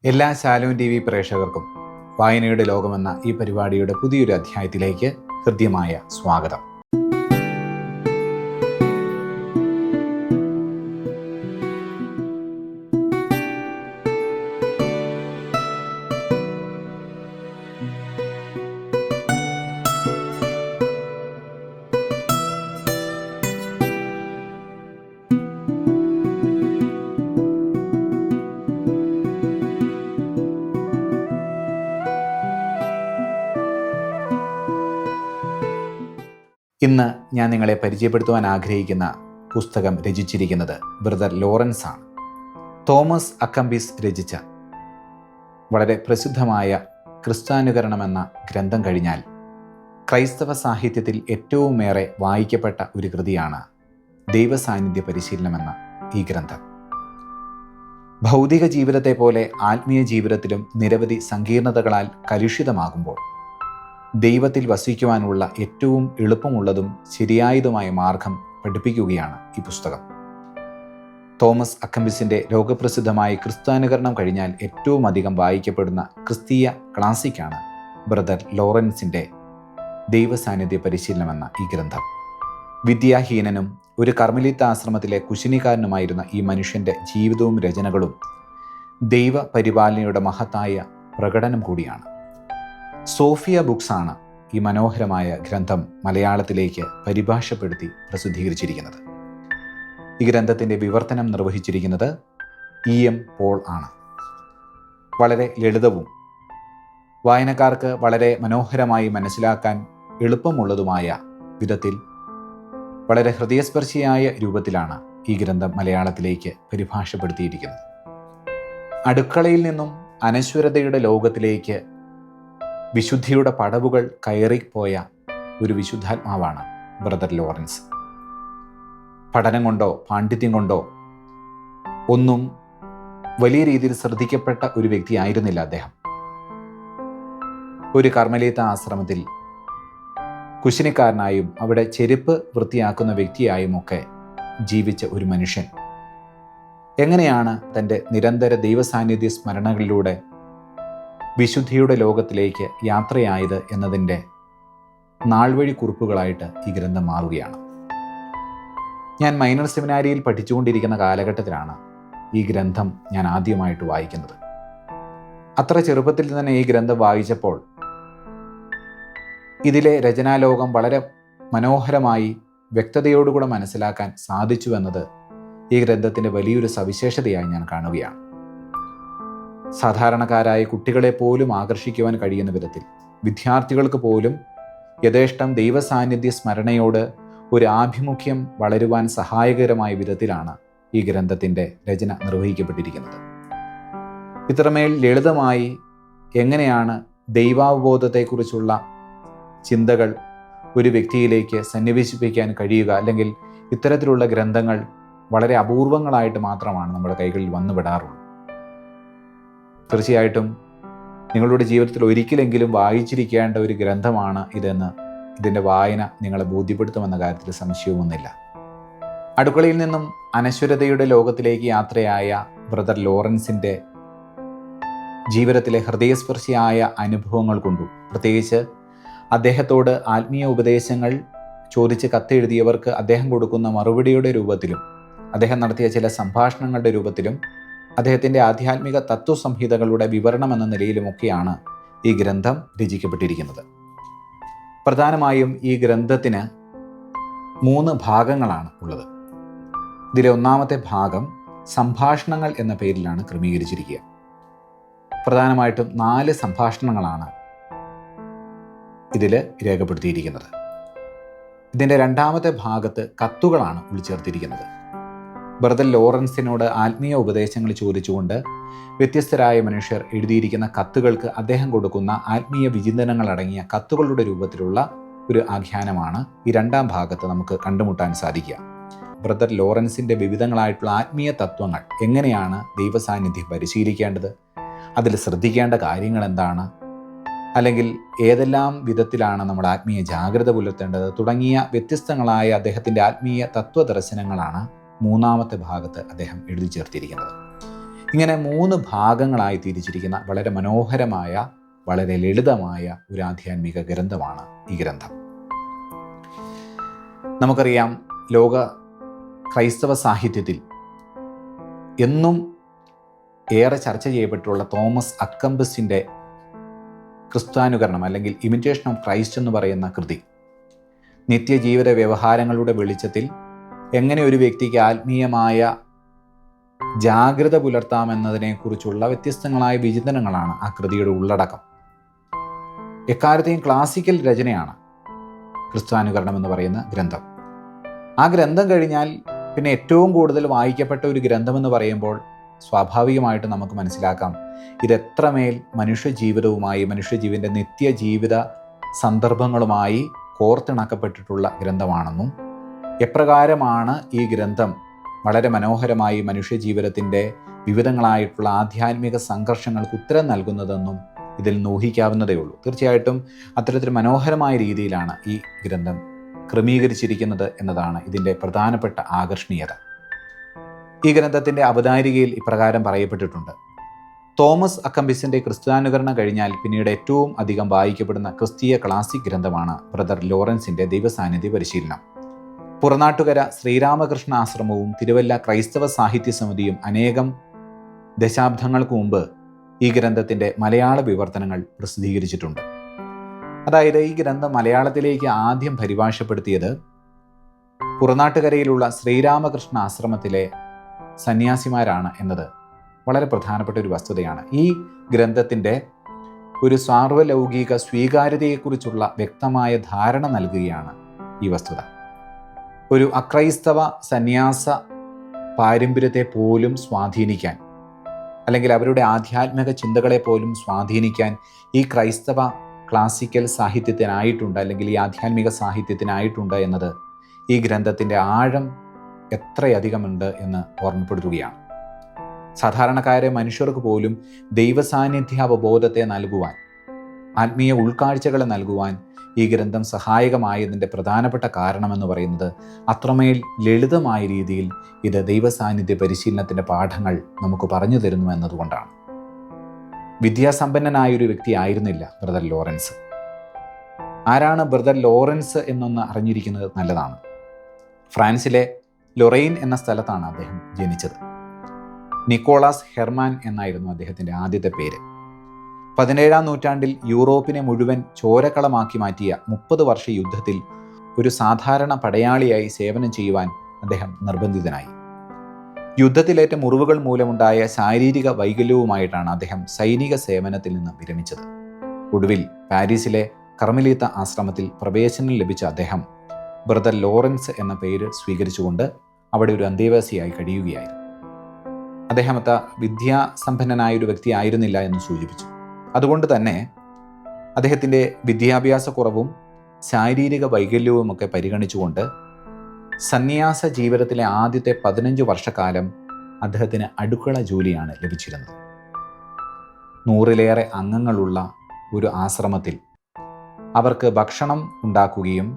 എല്ലാ ശാലോം TV പ്രേക്ഷകർക്കും വായനയുടെ ലോകമെന്ന ഈ പരിപാടിയുടെ പുതിയൊരു അധ്യായത്തിലേക്ക് ഹൃദ്യമായ സ്വാഗതം. ഇന്ന് ഞാൻ നിങ്ങളെ പരിചയപ്പെടുത്തുവാൻ ആഗ്രഹിക്കുന്ന പുസ്തകം രചിച്ചിരിക്കുന്നത് ബ്രദർ ലോറൻസ് ആണ്. തോമസ് അക്കംബിസ് രചിച്ച വളരെ പ്രസിദ്ധമായ ക്രിസ്ത്യാനുകരണമെന്ന ഗ്രന്ഥം കഴിഞ്ഞാൽ ക്രൈസ്തവ സാഹിത്യത്തിൽ ഏറ്റവുമേറെ വായിക്കപ്പെട്ട ഒരു കൃതിയാണ് ദൈവസാന്നിധ്യ പരിശീലനമെന്ന ഈ ഗ്രന്ഥം. ഭൗതിക ജീവിതത്തെ പോലെ ആത്മീയ ജീവിതത്തിലും നിരവധി സങ്കീർണതകളാൽ കലുഷിതമാകുമ്പോൾ ദൈവത്തിൽ വസിക്കുവാനുള്ള ഏറ്റവും എളുപ്പമുള്ളതും ശരിയായതുമായ മാർഗം പഠിപ്പിക്കുകയാണ് ഈ പുസ്തകം. തോമസ് അക്കംബിസിൻ്റെ ലോകപ്രസിദ്ധമായ ക്രിസ്ത്യാനുകരണം കഴിഞ്ഞാൽ ഏറ്റവും അധികം വായിക്കപ്പെടുന്ന ക്രിസ്തീയ ക്ലാസിക്കാണ് ബ്രദർ ലോറൻസിൻ്റെ ദൈവസാന്നിധ്യ പരിശീലനമെന്ന ഈ ഗ്രന്ഥം. വിദ്യാഹീനനും ഒരു കർമ്മലീത്ത ആശ്രമത്തിലെ കുശിനിക്കാരനുമായിരുന്ന ഈ മനുഷ്യൻ്റെ ജീവിതവും രചനകളും ദൈവ പരിപാലനയുടെ മഹത്തായ പ്രകടനം കൂടിയാണ്. സോഫിയ ബുക്സാണ് ഈ മനോഹരമായ ഗ്രന്ഥം മലയാളത്തിലേക്ക് പരിഭാഷപ്പെടുത്തി പ്രസിദ്ധീകരിച്ചിരിക്കുന്നത്. ഈ ഗ്രന്ഥത്തിൻ്റെ വിവർത്തനം നിർവഹിച്ചിരിക്കുന്നത് EM പോൾ ആണ്. വളരെ ലളിതവും വായനക്കാർക്ക് വളരെ മനോഹരമായി മനസ്സിലാക്കാൻ എളുപ്പമുള്ളതുമായ വിധത്തിൽ വളരെ ഹൃദയസ്പർശിയായ രൂപത്തിലാണ് ഈ ഗ്രന്ഥം മലയാളത്തിലേക്ക് പരിഭാഷപ്പെടുത്തിയിരിക്കുന്നത്. അടുക്കളയിൽ നിന്നും അനശ്വരതയുടെ ലോകത്തിലേക്ക് വിശുദ്ധിയുടെ പടവുകൾ കയറിപ്പോയ ഒരു വിശുദ്ധാത്മാവാണ് ബ്രദർ ലോറൻസ്. പഠനം കൊണ്ടോ പാണ്ഡിത്യം കൊണ്ടോ ഒന്നും വലിയ രീതിയിൽ ശ്രദ്ധിക്കപ്പെട്ട ഒരു വ്യക്തിയായിരുന്നില്ല അദ്ദേഹം. ഒരു കർമ്മലീത്ത ആശ്രമത്തിൽ കുശിനിക്കാരനായും അവിടെ ചെരുപ്പ് വൃത്തിയാക്കുന്ന വ്യക്തിയായും ഒക്കെ ജീവിച്ച ഒരു മനുഷ്യൻ എങ്ങനെയാണ് തൻ്റെ നിരന്തര ദൈവസാന്നിധ്യ സ്മരണകളിലൂടെ വിശുദ്ധിയുടെ ലോകത്തിലേക്ക് യാത്രയായത് എന്നതിൻ്റെ നാൾവഴി കുറിപ്പുകളായിട്ട് ഈ ഗ്രന്ഥം മാറുകയാണ്. ഞാൻ മൈനർ സെമിനാരിയിൽ പഠിച്ചുകൊണ്ടിരിക്കുന്ന കാലഘട്ടത്തിലാണ് ഈ ഗ്രന്ഥം ഞാൻ ആദ്യമായിട്ട് വായിക്കുന്നത്. അത്ര ചെറുപ്പത്തിൽ തന്നെ ഈ ഗ്രന്ഥം വായിച്ചപ്പോൾ ഇതിലെ രചനാലോകം വളരെ മനോഹരമായി വ്യക്തതയോടുകൂടെ മനസ്സിലാക്കാൻ സാധിച്ചു എന്നത് ഈ ഗ്രന്ഥത്തിൻ്റെ വലിയൊരു സവിശേഷതയായി ഞാൻ കാണുകയാണ്. സാധാരണക്കാരായ കുട്ടികളെ പോലും ആകർഷിക്കുവാൻ കഴിയുന്ന വിധത്തിൽ വിദ്യാർത്ഥികൾക്ക് പോലും യഥേഷ്ടം ദൈവസാന്നിധ്യ സ്മരണയോട് ഒരു ആഭിമുഖ്യം വളരുവാൻ സഹായകരമായ വിധത്തിലാണ് ഈ ഗ്രന്ഥത്തിൻ്റെ രചന നിർവഹിക്കപ്പെട്ടിരിക്കുന്നത്. ഇത്രമേൽ ലളിതമായി എങ്ങനെയാണ് ദൈവാവബോധത്തെക്കുറിച്ചുള്ള ചിന്തകൾ ഒരു വ്യക്തിയിലേക്ക് സന്നിവേശിപ്പിക്കാൻ കഴിയുക, അല്ലെങ്കിൽ ഇത്തരത്തിലുള്ള ഗ്രന്ഥങ്ങൾ വളരെ അപൂർവങ്ങളായിട്ട് മാത്രമാണ് നമ്മുടെ കൈകളിൽ വന്നുപെടാറുള്ളൂ. തീർച്ചയായിട്ടും നിങ്ങളുടെ ജീവിതത്തിൽ ഒരിക്കലെങ്കിലും വായിച്ചിരിക്കേണ്ട ഒരു ഗ്രന്ഥമാണ് ഇതെന്ന് ഇതിൻ്റെ വായന നിങ്ങളെ ബോധ്യപ്പെടുത്തുമെന്ന കാര്യത്തിൽ സംശയവുമൊന്നുമില്ല. അടുക്കളയിൽ നിന്നും അനശ്വരതയുടെ ലോകത്തിലേക്ക് യാത്രയായ ബ്രദർ ലോറൻസിൻ്റെ ജീവിതത്തിലെ ഹൃദയസ്പർശിയായ അനുഭവങ്ങൾ കൊണ്ടും പ്രത്യേകിച്ച് അദ്ദേഹത്തോട് ആത്മീയ ഉപദേശങ്ങൾ ചോദിച്ച് കത്തെഴുതിയവർക്ക് അദ്ദേഹം കൊടുക്കുന്ന മറുപടിയുടെ രൂപത്തിലും അദ്ദേഹം നടത്തിയ ചില സംഭാഷണങ്ങളുടെ രൂപത്തിലും അദ്ദേഹത്തിൻ്റെ ആധ്യാത്മിക തത്വസംഹിതകളുടെ വിവരണം എന്ന നിലയിലുമൊക്കെയാണ് ഈ ഗ്രന്ഥം രചിക്കപ്പെട്ടിരിക്കുന്നത്. പ്രധാനമായും ഈ ഗ്രന്ഥത്തിന് 3 ഭാഗങ്ങളാണ് ഉള്ളത്. ഇതിലെ ഒന്നാമത്തെ ഭാഗം സംഭാഷണങ്ങൾ എന്ന പേരിലാണ് ക്രമീകരിച്ചിരിക്കുക. പ്രധാനമായിട്ടും 4 സംഭാഷണങ്ങളാണ് ഇതിൽ രേഖപ്പെടുത്തിയിരിക്കുന്നത്. ഇതിൻ്റെ രണ്ടാമത്തെ ഭാഗത്ത് കത്തുകളാണ് ഉൾച്ചേർത്തിരിക്കുന്നത്. ബ്രദർ ലോറൻസിനോട് ആത്മീയ ഉപദേശങ്ങൾ ചോദിച്ചുകൊണ്ട് വ്യത്യസ്തരായ മനുഷ്യർ എഴുതിയിരിക്കുന്ന കത്തുകൾക്ക് അദ്ദേഹം കൊടുക്കുന്ന ആത്മീയ വിചിന്തനങ്ങൾ അടങ്ങിയ കത്തുകളുടെ രൂപത്തിലുള്ള ഒരു ആഖ്യാനമാണ് ഈ രണ്ടാം ഭാഗത്ത് നമുക്ക് കണ്ടുമുട്ടാൻ സാധിക്കുക. ബ്രദർ ലോറൻസിൻ്റെ വിവിധങ്ങളായിട്ടുള്ള ആത്മീയ തത്വങ്ങൾ, എങ്ങനെയാണ് ദൈവസാന്നിധ്യം പരിശീലിക്കേണ്ടത്, അതിൽ ശ്രദ്ധിക്കേണ്ട കാര്യങ്ങൾ എന്താണ്, അല്ലെങ്കിൽ ഏതെല്ലാം വിധത്തിലാണ് നമ്മൾ ആത്മീയ ജാഗ്രത പുലർത്തേണ്ടത് തുടങ്ങിയ വ്യത്യസ്തങ്ങളായ അദ്ദേഹത്തിൻ്റെ ആത്മീയ തത്വദർശനങ്ങളാണ് മൂന്നാമത്തെ ഭാഗത്ത് അദ്ദേഹം എഴുതി ചേർത്തിരിക്കുന്നത്. ഇങ്ങനെ 3 ഭാഗങ്ങളായി തിരിച്ചിരിക്കുന്ന വളരെ മനോഹരമായ, വളരെ ലളിതമായ ഒരു ആധ്യാത്മിക ഗ്രന്ഥമാണ് ഈ ഗ്രന്ഥം. നമുക്കറിയാം, ലോക ക്രൈസ്തവ സാഹിത്യത്തിൽ എന്നും ഏറെ ചർച്ച ചെയ്യപ്പെട്ടുള്ള തോമസ് അക്കംബസിൻ്റെ ക്രിസ്ത്യാനുകരണം അല്ലെങ്കിൽ ഇമിറ്റേഷൻ ഓഫ് ക്രൈസ്റ്റ് എന്ന് പറയുന്ന കൃതി, നിത്യജീവിത വ്യവഹാരങ്ങളുടെ വെളിച്ചത്തിൽ എങ്ങനെ ഒരു വ്യക്തിക്ക് ആത്മീയമായ ജാഗ്രത പുലർത്താമെന്നതിനെക്കുറിച്ചുള്ള വ്യത്യസ്തങ്ങളായ വിചിന്തനങ്ങളാണ് ആ കൃതിയുടെ ഉള്ളടക്കം. എക്കാലത്തെയും ക്ലാസിക്കൽ രചനയാണ് ക്രിസ്ത്യാനുകരണം എന്ന് പറയുന്ന ഗ്രന്ഥം. ആ ഗ്രന്ഥം കഴിഞ്ഞാൽ പിന്നെ ഏറ്റവും കൂടുതൽ വായിക്കപ്പെട്ട ഒരു ഗ്രന്ഥമെന്ന് പറയുമ്പോൾ സ്വാഭാവികമായിട്ട് നമുക്ക് മനസ്സിലാക്കാം ഇതെത്രമേൽ മനുഷ്യജീവിതവുമായി, മനുഷ്യജീവൻ്റെ നിത്യജീവിത സന്ദർഭങ്ങളുമായി കോർത്തിണക്കപ്പെട്ടിട്ടുള്ള ഗ്രന്ഥമാണെന്നും എപ്രകാരമാണ് ഈ ഗ്രന്ഥം വളരെ മനോഹരമായി മനുഷ്യജീവിതത്തിൻ്റെ വിവിധങ്ങളായിട്ടുള്ള ആധ്യാത്മിക സംഘർഷങ്ങൾക്ക് ഉത്തരം നൽകുന്നതെന്നും ഇതിൽ നിന്ന് ഊഹിക്കാവുന്നതേ ഉള്ളൂ. തീർച്ചയായിട്ടും അത്തരത്തിൽ മനോഹരമായ രീതിയിലാണ് ഈ ഗ്രന്ഥം ക്രമീകരിച്ചിരിക്കുന്നത് എന്നതാണ് ഇതിൻ്റെ പ്രധാനപ്പെട്ട ആകർഷണീയത. ഈ ഗ്രന്ഥത്തിൻ്റെ അവതാരികയിൽ ഇപ്രകാരം പറയപ്പെട്ടിട്ടുണ്ട്: തോമസ് അക്കംബിസിൻ്റെ ക്രിസ്ത്യാനുകരണം കഴിഞ്ഞാൽ പിന്നീട് ഏറ്റവും അധികം വായിക്കപ്പെടുന്ന ക്രിസ്തീയ ക്ലാസിക് ഗ്രന്ഥമാണ് ബ്രദർ ലോറൻസിൻ്റെ ദൈവസാന്നിധ്യ പരിശീലനം. പുറനാട്ടുകര ശ്രീരാമകൃഷ്ണ ആശ്രമവും തിരുവല്ല ക്രൈസ്തവ സാഹിത്യ സമിതിയും അനേകം ദശാബ്ദങ്ങൾക്ക് മുമ്പ് ഈ ഗ്രന്ഥത്തിൻ്റെ മലയാള വിവർത്തനങ്ങൾ പ്രസിദ്ധീകരിച്ചിട്ടുണ്ട്. അതായത് ഈ ഗ്രന്ഥം മലയാളത്തിലേക്ക് ആദ്യം പരിഭാഷപ്പെടുത്തിയത് പുറനാട്ടുകരയിലുള്ള ശ്രീരാമകൃഷ്ണ ആശ്രമത്തിലെ സന്യാസിമാരാണ് എന്നത് വളരെ പ്രധാനപ്പെട്ട ഒരു വസ്തുതയാണ്. ഈ ഗ്രന്ഥത്തിൻ്റെ ഒരു സാർവലൗകിക സ്വീകാര്യതയെക്കുറിച്ചുള്ള വ്യക്തമായ ധാരണ നൽകുകയാണ് ഈ വസ്തുത. ഒരു അക്രൈസ്തവ സന്യാസ പാരമ്പര്യത്തെ പോലും സ്വാധീനിക്കാൻ, അല്ലെങ്കിൽ അവരുടെ ആധ്യാത്മിക ചിന്തകളെ പോലും സ്വാധീനിക്കാൻ ഈ ക്രൈസ്തവ ക്ലാസിക്കൽ സാഹിത്യത്തിനായിട്ടുണ്ട്, അല്ലെങ്കിൽ ഈ ആധ്യാത്മിക സാഹിത്യത്തിനായിട്ടുണ്ട് എന്നത് ഈ ഗ്രന്ഥത്തിൻ്റെ ആഴം എത്രയധികമുണ്ട് എന്ന് ഓർമ്മപ്പെടുത്തുകയാണ്. സാധാരണക്കാരെ മനുഷ്യർക്ക് പോലും ദൈവസാന്നിധ്യ അവബോധത്തെ നൽകുവാൻ, ആത്മീയ ഉൾക്കാഴ്ചകളെ നൽകുവാൻ ഈ ഗ്രന്ഥം സഹായകമായതിൻ്റെ പ്രധാനപ്പെട്ട കാരണമെന്ന് പറയുന്നത് അത്രമേൽ ലളിതമായ രീതിയിൽ ഇത് ദൈവസാന്നിധ്യ പരിശീലനത്തിൻ്റെ പാഠങ്ങൾ നമുക്ക് പറഞ്ഞു തരുന്നു എന്നതുകൊണ്ടാണ്. വിദ്യാസമ്പന്നനായൊരു വ്യക്തി ആയിരുന്നില്ല ബ്രദർ ലോറൻസ്. ആരാണ് ബ്രദർ ലോറൻസ് എന്നൊന്ന് അറിഞ്ഞിരിക്കുന്നത് നല്ലതാണ്. ഫ്രാൻസിലെ ലൊറൈൻ എന്ന സ്ഥലത്താണ് അദ്ദേഹം ജനിച്ചത്. നിക്കോളാസ് ഹെർമാൻ എന്നായിരുന്നു അദ്ദേഹത്തിൻ്റെ ആദ്യത്തെ പേര്. 17-ാം നൂറ്റാണ്ടിൽ യൂറോപ്പിനെ മുഴുവൻ ചോരക്കളമാക്കി മാറ്റിയ 30 വർഷ യുദ്ധത്തിൽ ഒരു സാധാരണ പടയാളിയായി സേവനം ചെയ്യുവാൻ അദ്ദേഹം നിർബന്ധിതനായി. യുദ്ധത്തിലേറ്റ മുറിവുകൾ മൂലമുണ്ടായ ശാരീരിക വൈകല്യവുമായിട്ടാണ് അദ്ദേഹം സൈനിക സേവനത്തിൽ നിന്ന് വിരമിച്ചത്. ഒടുവിൽ പാരീസിലെ കർമ്മലീത്ത ആശ്രമത്തിൽ പ്രവേശനം ലഭിച്ച അദ്ദേഹം ബ്രദർ ലോറൻസ് എന്ന പേര് സ്വീകരിച്ചുകൊണ്ട് അവിടെ ഒരു അന്തേവാസിയായി കഴിയുകയായിരുന്നു. അദ്ദേഹം വിദ്യാസമ്പന്നനായൊരു വ്യക്തി ആയിരുന്നില്ല എന്ന് സൂചിപ്പിച്ചു. അതുകൊണ്ട് തന്നെ അദ്ദേഹത്തിൻ്റെ വിദ്യാഭ്യാസക്കുറവും ശാരീരിക വൈകല്യവുമൊക്കെ പരിഗണിച്ചുകൊണ്ട് സന്യാസ ജീവിതത്തിലെ ആദ്യത്തെ 15 വർഷക്കാലം അദ്ദേഹത്തിന് അടുക്കള ജോലിയാണ് ലഭിച്ചിരുന്നത്. 100-ലേറെ അംഗങ്ങളുള്ള ഒരു ആശ്രമത്തിൽ അവർക്ക് ഭക്ഷണം ഉണ്ടാക്കുകയും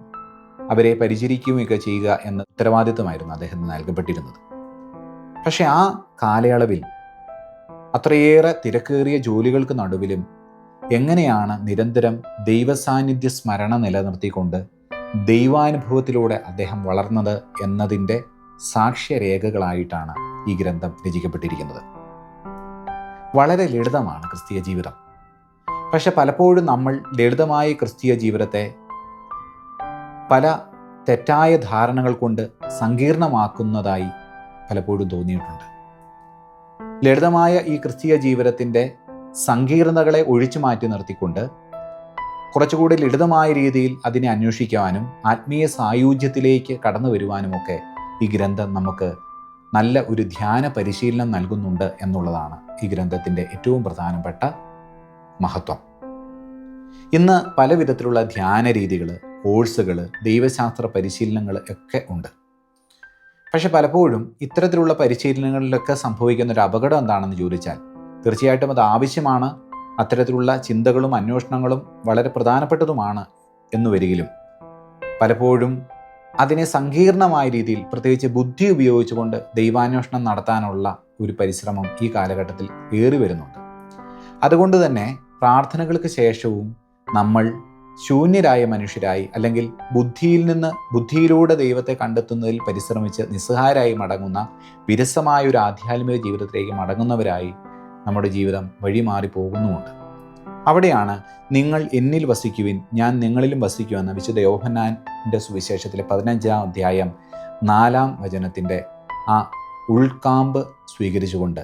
അവരെ പരിചരിക്കുകയൊക്കെ ചെയ്യുക എന്ന ഉത്തരവാദിത്വമായിരുന്നു അദ്ദേഹത്തിന് നൽകപ്പെട്ടിരുന്നത്. പക്ഷെ ആ കാലയളവിൽ അത്രയേറെ തിരക്കേറിയ ജോലികൾക്ക് നടുവിലും എങ്ങനെയാണ് നിരന്തരം ദൈവസാന്നിധ്യ സ്മരണ നിലനിർത്തിക്കൊണ്ട് ദൈവാനുഭവത്തിലൂടെ അദ്ദേഹം വളർന്നത് എന്നതിൻ്റെ സാക്ഷ്യരേഖകളായിട്ടാണ് ഈ ഗ്രന്ഥം രചിക്കപ്പെട്ടിരിക്കുന്നത്. വളരെ ലളിതമാണ് ക്രിസ്തീയ ജീവിതം. പക്ഷെ പലപ്പോഴും നമ്മൾ ലളിതമായ ക്രിസ്തീയ ജീവിതത്തെ പല തെറ്റായ ധാരണകൾ കൊണ്ട് സങ്കീർണമാക്കുന്നതായി പലപ്പോഴും തോന്നിയിട്ടുണ്ട്. ലളിതമായ ഈ ക്രിസ്തീയ ജീവിതത്തിൻ്റെ സങ്കീർണതകളെ ഒഴിച്ചു മാറ്റി നിർത്തിക്കൊണ്ട് കുറച്ചുകൂടി ലളിതമായ രീതിയിൽ അതിനെ അന്വേഷിക്കുവാനും ആത്മീയ സായുജ്യത്തിലേക്ക് കടന്നു വരുവാനുമൊക്കെ ഈ ഗ്രന്ഥം നമുക്ക് നല്ല ഒരു ധ്യാന പരിശീലനം നൽകുന്നുണ്ട് എന്നുള്ളതാണ് ഈ ഗ്രന്ഥത്തിൻ്റെ ഏറ്റവും പ്രധാനപ്പെട്ട മഹത്വം. ഇന്ന് പല വിധത്തിലുള്ള ധ്യാന രീതികൾ, കോഴ്സുകൾ, ദൈവശാസ്ത്ര പരിശീലനങ്ങൾ ഒക്കെ ഉണ്ട്. പക്ഷെ പലപ്പോഴും ഇത്തരത്തിലുള്ള പരിശീലനങ്ങളിലൊക്കെ സംഭവിക്കുന്ന ഒരു അപകടം എന്താണെന്ന് ചോദിച്ചാൽ തീർച്ചയായിട്ടും അത് ആവശ്യമാണ്. അത്തരത്തിലുള്ള ചിന്തകളും അന്വേഷണങ്ങളും വളരെ പ്രധാനപ്പെട്ടതുമാണ് എന്ന് വരികിലും പലപ്പോഴും അതിനെ സങ്കീർണമായ രീതിയിൽ പ്രത്യേകിച്ച് ബുദ്ധി ഉപയോഗിച്ചുകൊണ്ട് ദൈവാന്വേഷണം നടത്താനുള്ള ഒരു പരിശ്രമം ഈ കാലഘട്ടത്തിൽ ഏറി വരുന്നുണ്ട്. അതുകൊണ്ട് തന്നെ പ്രാർത്ഥനകൾക്ക് ശേഷവും നമ്മൾ ശൂന്യരായ മനുഷ്യരായി അല്ലെങ്കിൽ ബുദ്ധിയിലൂടെ ദൈവത്തെ കണ്ടെത്തുന്നതിൽ പരിശ്രമിച്ച് നിസ്സഹായരായി മടങ്ങുന്ന വിരസമായ ഒരു ആധ്യാത്മിക ജീവിതത്തിലേക്ക് മടങ്ങുന്നവരായി നമ്മുടെ ജീവിതം വഴിമാറി പോകുന്നുമുണ്ട്. അവിടെയാണ് നിങ്ങൾ എന്നിൽ വസിക്കുവിൻ ഞാൻ നിങ്ങളിലും വസിക്കുമെന്ന വിശുദ്ധ യോഹന്നാൻ്റെ സുവിശേഷത്തിലെ 15-ാം അധ്യായം 4-ാം വചനത്തിൻ്റെ ആ ഉൾക്കാമ്പ് സ്വീകരിച്ചുകൊണ്ട്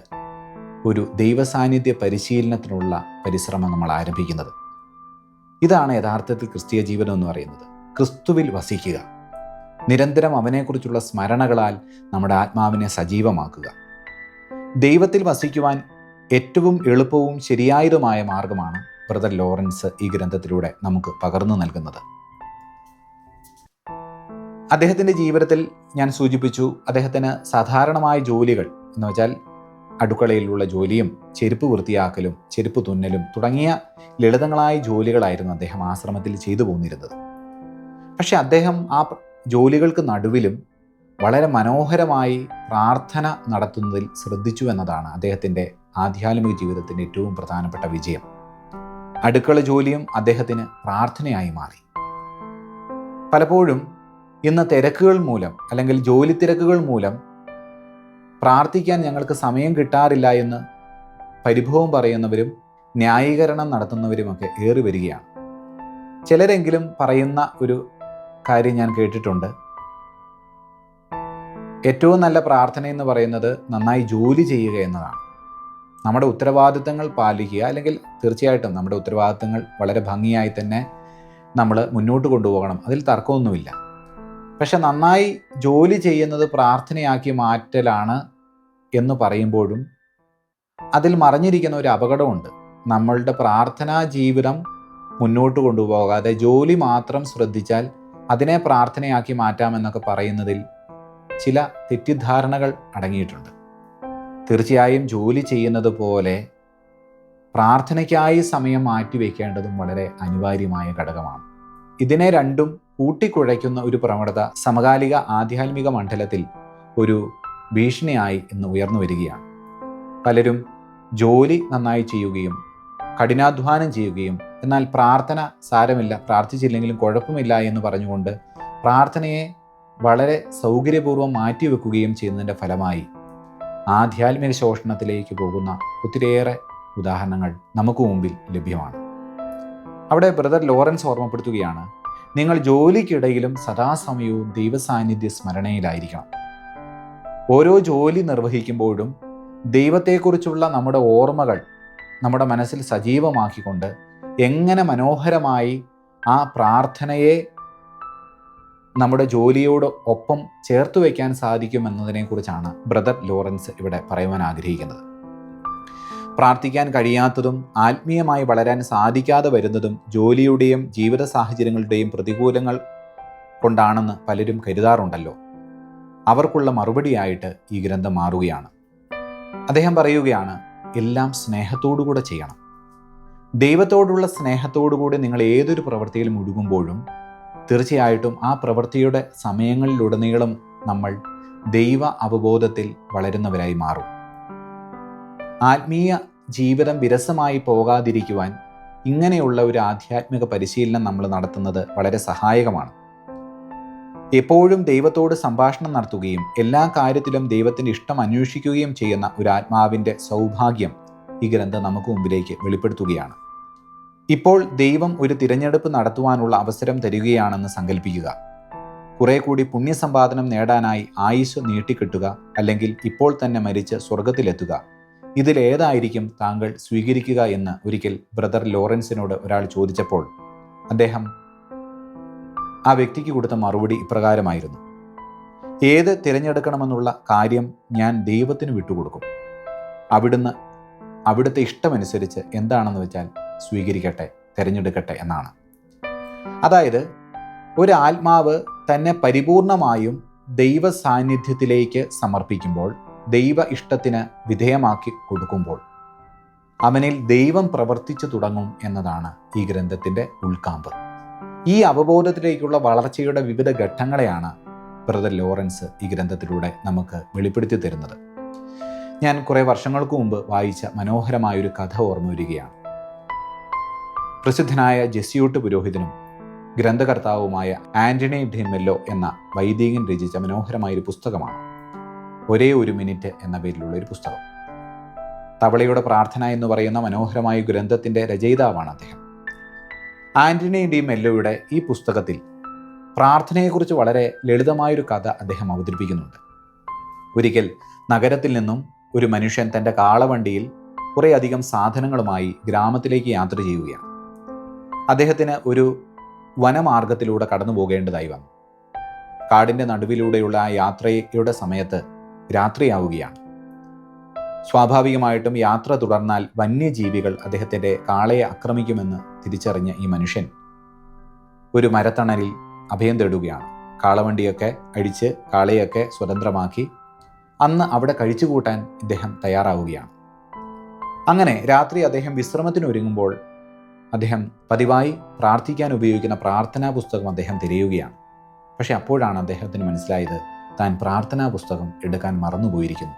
ഒരു ദൈവസാന്നിധ്യ പരിശീലനത്തിനുള്ള പരിശ്രമം നമ്മൾ ആരംഭിക്കുന്നത്. ഇതാണ് യഥാർത്ഥത്തിൽ ക്രിസ്തീയ ജീവിതം എന്ന് പറയുന്നത്. ക്രിസ്തുവിൽ വസിക്കുക, നിരന്തരം അവനെക്കുറിച്ചുള്ള സ്മരണകളാൽ നമ്മുടെ ആത്മാവിനെ സജീവമാക്കുക. ദൈവത്തിൽ വസിക്കുവാൻ ഏറ്റവും എളുപ്പവും ശരിയായതുമായ മാർഗമാണ് ബ്രദർ ലോറൻസ് ഈ ഗ്രന്ഥത്തിലൂടെ നമുക്ക് പകർന്നു നൽകുന്നത്. അദ്ദേഹത്തിൻ്റെ ജീവിതത്തിൽ ഞാൻ സൂചിപ്പിച്ചു, അദ്ദേഹത്തിന് സാധാരണമായ ജോലികൾ എന്ന് വെച്ചാൽ അടുക്കളയിലുള്ള ജോലിയും ചെരുപ്പ് വൃത്തിയാക്കലും ചെരുപ്പ് തുന്നലും തുടങ്ങിയ ലളിതങ്ങളായ ജോലികളായിരുന്നു അദ്ദേഹം ആശ്രമത്തിൽ ചെയ്തു പോന്നിരുന്നത്. പക്ഷെ അദ്ദേഹം ആ ജോലികൾക്ക് നടുവിലും വളരെ മനോഹരമായി പ്രാർത്ഥന നടത്തുന്നതിൽ ശ്രദ്ധിച്ചു എന്നതാണ് അദ്ദേഹത്തിൻ്റെ ആധ്യാത്മിക ജീവിതത്തിൻ്റെ ഏറ്റവും പ്രധാനപ്പെട്ട വിജയം. അടുക്കള ജോലിയും അദ്ദേഹത്തിന് പ്രാർത്ഥനയായി മാറി. പലപ്പോഴും ഇന്ന് തിരക്കുകൾ മൂലം അല്ലെങ്കിൽ ജോലി തിരക്കുകൾ മൂലം പ്രാർത്ഥിക്കാൻ ഞങ്ങൾക്ക് സമയം കിട്ടാറില്ല എന്ന് പരിഭവം പറയുന്നവരും ന്യായീകരണം നടത്തുന്നവരുമൊക്കെ ഏറി വരികയാണ്. ചിലരെങ്കിലും പറയുന്ന ഒരു കാര്യം ഞാൻ കേട്ടിട്ടുണ്ട്, ഏറ്റവും നല്ല പ്രാർത്ഥന എന്ന് പറയുന്നത് നന്നായി ജോലി ചെയ്യുക എന്നതാണ്. നമ്മുടെ ഉത്തരവാദിത്തങ്ങൾ പാലിക്കുക, അല്ലെങ്കിൽ തീർച്ചയായിട്ടും നമ്മുടെ ഉത്തരവാദിത്തങ്ങൾ വളരെ ഭംഗിയായി തന്നെ നമ്മൾ മുന്നോട്ട് കൊണ്ടുപോകണം, അതിൽ തർക്കമൊന്നുമില്ല. പക്ഷെ നന്നായി ജോലി ചെയ്യുന്നത് പ്രാർത്ഥനയാക്കി മാറ്റലാണ് എന്ന് പറയുമ്പോഴും അതിൽ മറഞ്ഞിരിക്കുന്ന ഒരു അപകടമുണ്ട്. നമ്മളുടെ പ്രാർത്ഥനാ ജീവിതം മുന്നോട്ട് കൊണ്ടുപോകാതെ ജോലി മാത്രം ശ്രദ്ധിച്ചാൽ അതിനെ പ്രാർത്ഥനയാക്കി മാറ്റാമെന്നൊക്കെ പറയുന്നതിൽ ചില തെറ്റിദ്ധാരണകൾ അടങ്ങിയിട്ടുണ്ട്. തീർച്ചയായും ജോലി ചെയ്യുന്നത് പോലെ പ്രാർത്ഥനയ്ക്കായി സമയം മാറ്റിവെക്കേണ്ടതും വളരെ അനിവാര്യമായ ഘടകമാണ്. ഇതിനെ രണ്ടും കൂട്ടിക്കുഴയ്ക്കുന്ന ഒരു പ്രവണത സമകാലിക ആധ്യാത്മിക മണ്ഡലത്തിൽ ഒരു ഭീഷണിയായി ഇന്ന് ഉയർന്നു വരികയാണ്. പലരും ജോലി നന്നായി ചെയ്യുകയും കഠിനാധ്വാനം ചെയ്യുകയും എന്നാൽ പ്രാർത്ഥന സാരമില്ല, പ്രാർത്ഥിച്ചില്ലെങ്കിലും കുഴപ്പമില്ല എന്ന് പറഞ്ഞുകൊണ്ട് പ്രാർത്ഥനയെ വളരെ സൗകര്യപൂർവ്വം മാറ്റിവെക്കുകയും ചെയ്യുന്നതിൻ്റെ ഫലമായി ആധ്യാത്മിക ശോഷണത്തിലേക്ക് പോകുന്ന ഒത്തിരിയേറെ ഉദാഹരണങ്ങൾ നമുക്ക് മുമ്പിൽ ലഭ്യമാണ്. അവിടെ ബ്രദർ ലോറൻസ് ഓർമ്മപ്പെടുത്തുകയാണ്, നിങ്ങൾ ജോലിക്കിടയിലും സദാസമയവും ദൈവസാന്നിധ്യ സ്മരണയിലായിരിക്കണം. ഓരോ ജോലി നിർവഹിക്കുമ്പോഴും ദൈവത്തെക്കുറിച്ചുള്ള നമ്മുടെ ഓർമ്മകൾ നമ്മുടെ മനസ്സിൽ സജീവമാക്കിക്കൊണ്ട് എങ്ങനെ മനോഹരമായി ആ പ്രാർത്ഥനയെ നമ്മുടെ ജോലിയോട് ഒപ്പം ചേർത്ത് വയ്ക്കാൻ സാധിക്കുമെന്നതിനെക്കുറിച്ചാണ് ബ്രദർ ലോറൻസ് ഇവിടെ പറയുവാൻ ആഗ്രഹിക്കുന്നത്. പ്രാർത്ഥിക്കാൻ കഴിയാത്തതും ആത്മീയമായി വളരാൻ സാധിക്കാതെ വരുന്നതും ജോലിയുടെയും ജീവിത സാഹചര്യങ്ങളുടെയും പ്രതികൂലങ്ങൾ കൊണ്ടാണെന്ന് പലരും കരുതാറുണ്ടല്ലോ. അവർക്കുള്ള മറുപടിയായിട്ട് ഈ ഗ്രന്ഥം മാറുകയാണ്. അദ്ദേഹം പറയുകയാണ്, എല്ലാം സ്നേഹത്തോടുകൂടെ ചെയ്യണം. ദൈവത്തോടുള്ള സ്നേഹത്തോടുകൂടി നിങ്ങൾ ഏതൊരു പ്രവൃത്തിയിൽ മുഴുകുമ്പോഴും തീർച്ചയായിട്ടും ആ പ്രവൃത്തിയുടെ സമയങ്ങളിലുടനീളം നമ്മൾ ദൈവ അവബോധത്തിൽ വളരുന്നവരായി മാറും. ആത്മീയ ജീവിതം വിരസമായി പോകാതിരിക്കുവാൻ ഇങ്ങനെയുള്ള ഒരു ആധ്യാത്മിക പരിശീലനം നമ്മൾ നടത്തുന്നത് വളരെ സഹായകമാണ്. എപ്പോഴും ദൈവത്തോട് സംഭാഷണം നടത്തുകയും എല്ലാ കാര്യത്തിലും ദൈവത്തിൻ്റെ ഇഷ്ടം അന്വേഷിക്കുകയും ചെയ്യുന്ന ഒരു ആത്മാവിൻ്റെ സൗഭാഗ്യം ഈ ഗ്രന്ഥം നമുക്ക് മുമ്പിലേക്ക് വെളിപ്പെടുത്തുകയാണ്. ഇപ്പോൾ ദൈവം ഒരു തിരഞ്ഞെടുപ്പ് നടത്തുവാനുള്ള അവസരം തരികയാണെന്ന് സങ്കല്പിക്കുക. കുറെ കൂടി പുണ്യസമ്പാദനം നേടാനായി ആയുസ് നീട്ടിക്കിട്ടുക, അല്ലെങ്കിൽ ഇപ്പോൾ തന്നെ മരിച്ച് സ്വർഗത്തിലെത്തുക, ഇതിലേതായിരിക്കും താങ്കൾ സ്വീകരിക്കുക എന്ന് ഒരിക്കൽ ബ്രദർ ലോറൻസിനോട് ഒരാൾ ചോദിച്ചപ്പോൾ അദ്ദേഹം ആ വ്യക്തിക്ക് കൊടുത്ത മറുപടി ഇപ്രകാരമായിരുന്നു: ഏത് തിരഞ്ഞെടുക്കണമെന്നുള്ള കാര്യം ഞാൻ ദൈവത്തിന് വിട്ടുകൊടുക്കും. അവിടുത്തെ ഇഷ്ടമനുസരിച്ച് എന്താണെന്ന് വെച്ചാൽ സ്വീകരിക്കട്ടെ, തിരഞ്ഞെടുക്കട്ടെ എന്നാണ്. അതായത് ഒരു ആത്മാവ് തന്നെ പരിപൂർണമായും ദൈവ സാന്നിധ്യത്തിലേക്ക് സമർപ്പിക്കുമ്പോൾ, ദൈവ ഇഷ്ടത്തിന് വിധേയമാക്കി കൊടുക്കുമ്പോൾ അവനിൽ ദൈവം പ്രവർത്തിച്ചു തുടങ്ങും എന്നതാണ് ഈ ഗ്രന്ഥത്തിൻ്റെ ഉൾക്കാമ്പ്. ഈ അവബോധത്തിലേക്കുള്ള വളർച്ചയുടെ വിവിധ ഘട്ടങ്ങളെയാണ് ബ്രദർ ലോറൻസ് ഈ ഗ്രന്ഥത്തിലൂടെ നമുക്ക് വെളിപ്പെടുത്തി തരുന്നത്. ഞാൻ കുറേ വർഷങ്ങൾക്ക് മുമ്പ് വായിച്ച മനോഹരമായൊരു കഥ ഓർമ്മ വരികയാണ്. പ്രസിദ്ധനായ ജെസ്യൂട്ട് പുരോഹിതനും ഗ്രന്ഥകർത്താവുമായ ആന്റണി ഡി മെല്ലോ എന്ന വൈദികൻ രചിച്ച മനോഹരമായൊരു പുസ്തകമാണ് ഒരേ ഒരു മിനിറ്റ് എന്ന പേരിലുള്ള ഒരു പുസ്തകം. തവളയുടെ പ്രാർത്ഥന എന്ന് പറയുന്ന മനോഹരമായ ഗ്രന്ഥത്തിൻ്റെ രചയിതാവാണ് അദ്ദേഹം. ആന്റണി ഡി മെല്ലോയുടെ ഈ പുസ്തകത്തിൽ പ്രാർത്ഥനയെക്കുറിച്ച് വളരെ ലളിതമായൊരു കഥ അദ്ദേഹം അവതരിപ്പിക്കുന്നുണ്ട്. ഒരിക്കൽ നഗരത്തിൽ നിന്നും ഒരു മനുഷ്യൻ തൻ്റെ കാളവണ്ടിയിൽ കുറേയധികം സാധനങ്ങളുമായി ഗ്രാമത്തിലേക്ക് യാത്ര ചെയ്യുകയാണ്. അദ്ദേഹത്തിന് ഒരു വനമാർഗത്തിലൂടെ കടന്നു പോകേണ്ടതായി വന്നു. കാടിൻ്റെ നടുവിലൂടെയുള്ള ആ യാത്രയുടെ സമയത്ത് രാത്രിയാവുകയാണ്. സ്വാഭാവികമായിട്ടും യാത്ര തുടർന്നാൽ വന്യജീവികൾ അദ്ദേഹത്തിൻ്റെ കാളയെ ആക്രമിക്കുമെന്ന് തിരിച്ചറിഞ്ഞ ഈ മനുഷ്യൻ ഒരു മരത്തണലിൽ അഭയം തേടുകയാണ്. കാളവണ്ടിയൊക്കെ അടിച്ച് കാളയൊക്കെ സ്വതന്ത്രമാക്കി അന്ന് അവിടെ കഴിച്ചുകൂട്ടാൻ ഇദ്ദേഹം തയ്യാറാവുകയാണ്. അങ്ങനെ രാത്രി അദ്ദേഹം വിശ്രമത്തിനൊരുങ്ങുമ്പോൾ അദ്ദേഹം പതിവായി പ്രാർത്ഥിക്കാൻ ഉപയോഗിക്കുന്ന പ്രാർത്ഥനാ പുസ്തകം അദ്ദേഹം തിരയുകയാണ്. പക്ഷെ അപ്പോഴാണ് അദ്ദേഹത്തിന് മനസ്സിലായത് താൻ പ്രാർത്ഥനാ പുസ്തകം എടുക്കാൻ മറന്നുപോയിരിക്കുന്നു.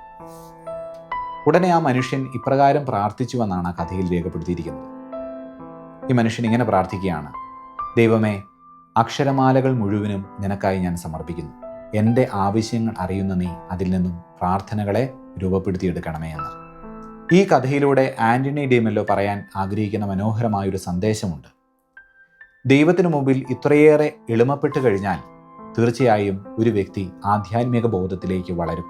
ഉടനെ ആ മനുഷ്യൻ ഇപ്രകാരം പ്രാർത്ഥിച്ചുവെന്നാണ് ആ കഥയിൽ രേഖപ്പെടുത്തിയിരിക്കുന്നത്. ഈ മനുഷ്യൻ ഇങ്ങനെ പ്രാർത്ഥിക്കുകയാണ്: ദൈവമേ, അക്ഷരമാലകൾ മുഴുവനും നിനക്കായി ഞാൻ സമർപ്പിക്കുന്നു. എൻ്റെ ആവശ്യങ്ങൾ അറിയുന്ന നീ അതിൽ നിന്നും പ്രാർത്ഥനകളെ രൂപപ്പെടുത്തിയെടുക്കണമേ എന്ന്. ഈ കഥയിലൂടെ ആന്റണി ഡി മെല്ലോ പറയാൻ ആഗ്രഹിക്കുന്ന മനോഹരമായൊരു സന്ദേശമുണ്ട്. ദൈവത്തിനു മുമ്പിൽ ഇത്രയേറെ എളിമപ്പെട്ട് കഴിഞ്ഞാൽ തീർച്ചയായും ഒരു വ്യക്തി ആധ്യാത്മിക ബോധത്തിലേക്ക് വളരും.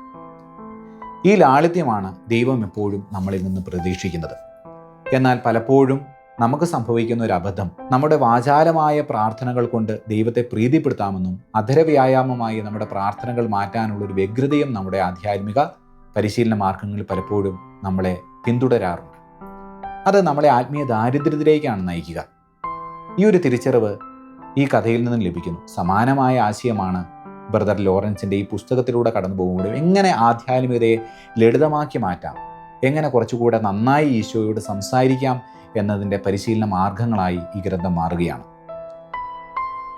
ഈ ലാളിത്യമാണ് ദൈവം എപ്പോഴും നമ്മളിൽ നിന്ന് പ്രതീക്ഷിക്കുന്നത്. എന്നാൽ പലപ്പോഴും നമുക്ക് സംഭവിക്കുന്ന ഒരു അബദ്ധം, നമ്മുടെ വാചാലമായ പ്രാർത്ഥനകൾ കൊണ്ട് ദൈവത്തെ പ്രീതിപ്പെടുത്താമെന്നും അധരവ്യായാമമായി നമ്മുടെ പ്രാർത്ഥനകൾ മാറ്റാനുള്ള ഒരു വ്യഗ്രതയും നമ്മുടെ ആധ്യാത്മിക പരിശീലന മാർഗങ്ങളിൽ പലപ്പോഴും നമ്മളെ പിന്തുടരാറുണ്ട്. അത് നമ്മളെ ആത്മീയ ദാരിദ്ര്യത്തിലേക്കാണ് നയിക്കുക. ഈ ഒരു തിരിച്ചറിവ് ഈ കഥയിൽ നിന്നും ലഭിക്കുന്നു. സമാനമായ ആശയമാണ് ബ്രദർ ലോറൻസിൻ്റെ ഈ പുസ്തകത്തിലൂടെ കടന്നു പോകുമ്പോഴും എങ്ങനെ ആധ്യാത്മികതയെ ലളിതമാക്കി മാറ്റാം, എങ്ങനെ കുറച്ചുകൂടെ നന്നായി ഈശോയോട് സംസാരിക്കാം എന്നതിൻ്റെ പരിശീലന മാർഗങ്ങളായി ഈ ഗ്രന്ഥം മാറുകയാണ്.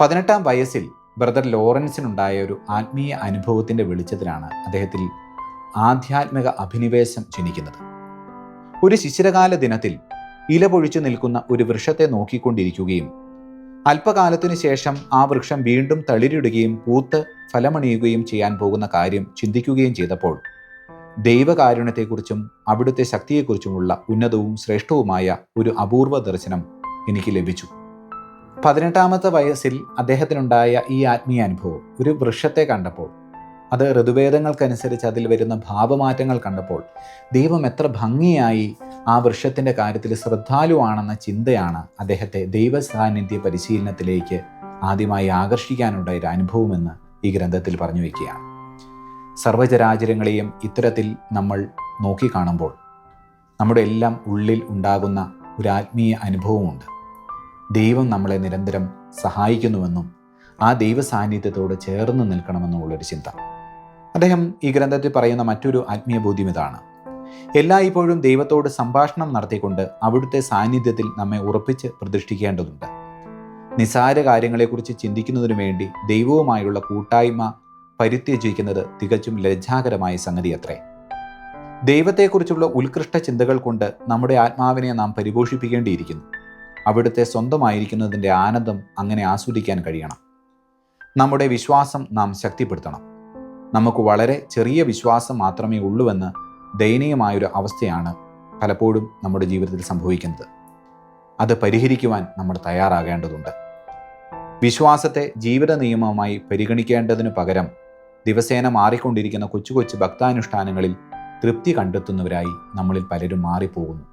18-ാം വയസ്സിൽ ബ്രദർ ലോറൻസിനുണ്ടായ ഒരു ആത്മീയ അനുഭവത്തിൻ്റെ വെളിച്ചത്തിലാണ് അദ്ദേഹത്തിൽ ആധ്യാത്മിക അഭിനിവേശം ജനിക്കുന്നത്. ഒരു ശിശിരകാല ദിനത്തിൽ ഇല പൊഴിച്ചു നിൽക്കുന്ന ഒരു വൃക്ഷത്തെ നോക്കിക്കൊണ്ടിരിക്കുകയും അല്പകാലത്തിനു ശേഷം ആ വൃക്ഷം വീണ്ടും തളിരിടുകയും പൂത്ത് ഫലമണിയുകയും ചെയ്യാൻ പോകുന്ന കാര്യം ചിന്തിക്കുകയും ചെയ്തപ്പോൾ ദൈവകാരുണ്യത്തെക്കുറിച്ചും അവിടുത്തെ ശക്തിയെക്കുറിച്ചുമുള്ള ഉന്നതവും ശ്രേഷ്ഠവുമായ ഒരു അപൂർവ ദർശനം എനിക്ക് ലഭിച്ചു. 18-ാമത്തെ വയസ്സിൽ അദ്ദേഹത്തിനുണ്ടായ ഈ ആത്മീയ അനുഭവം, ഒരു വൃക്ഷത്തെ കണ്ടപ്പോൾ, അത് ഋതുഭേദങ്ങൾക്കനുസരിച്ച് അതിൽ വരുന്ന ഭാവമാറ്റങ്ങൾ കണ്ടപ്പോൾ ദൈവം എത്ര ഭംഗിയായി ആ വൃക്ഷത്തിൻ്റെ കാര്യത്തിൽ ശ്രദ്ധാലുവാണെന്ന ചിന്തയാണ് അദ്ദേഹത്തെ ദൈവസാന്നിധ്യ പരിശീലനത്തിലേക്ക് ആദ്യമായി ആകർഷിക്കാനുള്ള ഒരു അനുഭവമെന്ന് ഈ ഗ്രന്ഥത്തിൽ പറഞ്ഞു വയ്ക്കുകയാണ്. സർവ്വചരാചരങ്ങളെയും ഇത്തരത്തിൽ നമ്മൾ നോക്കിക്കാണുമ്പോൾ നമ്മുടെ എല്ലാം ഉള്ളിൽ ഉണ്ടാകുന്ന ഒരു ആത്മീയ അനുഭവമുണ്ട്. ദൈവം നമ്മളെ നിരന്തരം സഹായിക്കുന്നുവെന്നും ആ ദൈവ സാന്നിധ്യത്തോട് ചേർന്ന് നിൽക്കണമെന്നുമുള്ളൊരു ചിന്ത. അദ്ദേഹം ഈ ഗ്രന്ഥത്തിൽ പറയുന്ന മറ്റൊരു ആത്മീയ ബോധ്യം ഇതാണ്: എല്ലായ്പ്പോഴും ദൈവത്തോട് സംഭാഷണം നടത്തിക്കൊണ്ട് അവിടുത്തെ സാന്നിധ്യത്തിൽ നമ്മെ ഉറപ്പിച്ച് പ്രതിഷ്ഠിക്കേണ്ടതുണ്ട്. നിസാര കാര്യങ്ങളെക്കുറിച്ച് ചിന്തിക്കുന്നതിനു വേണ്ടി ദൈവവുമായുള്ള കൂട്ടായ്മ പരിത്യജിക്കുന്നത് തികച്ചും ലജ്ജാകരമായ സംഗതിയത്രേ. ദൈവത്തെക്കുറിച്ചുള്ള ഉത്കൃഷ്ട ചിന്തകൾ കൊണ്ട് നമ്മുടെ ആത്മാവിനെ നാം പരിപോഷിപ്പിക്കേണ്ടിയിരിക്കുന്നു. അവിടുത്തെ സ്വന്തമായിരിക്കുന്നതിൻ്റെ ആനന്ദം അങ്ങനെ ആസ്വദിക്കാൻ കഴിയണം. നമ്മുടെ വിശ്വാസം നാം ശക്തിപ്പെടുത്തണം. നമുക്ക് വളരെ ചെറിയ വിശ്വാസം മാത്രമേ ഉള്ളൂവെന്ന് ദയനീയമായൊരു അവസ്ഥയാണ് പലപ്പോഴും നമ്മുടെ ജീവിതത്തിൽ സംഭവിക്കുന്നത്. അത് പരിഹരിക്കുവാൻ നമ്മൾ തയ്യാറാകേണ്ടതുണ്ട്. വിശ്വാസത്തെ ജീവിത നിയമമായി പരിഗണിക്കേണ്ടതിനു പകരം ദിവസേന മാറിക്കൊണ്ടിരിക്കുന്ന കൊച്ചു കൊച്ചു ഭക്താനുഷ്ഠാനങ്ങളിൽ തൃപ്തി കണ്ടെത്തുന്നവരായി നമ്മളിൽ പലരും മാറിപ്പോകുന്നു.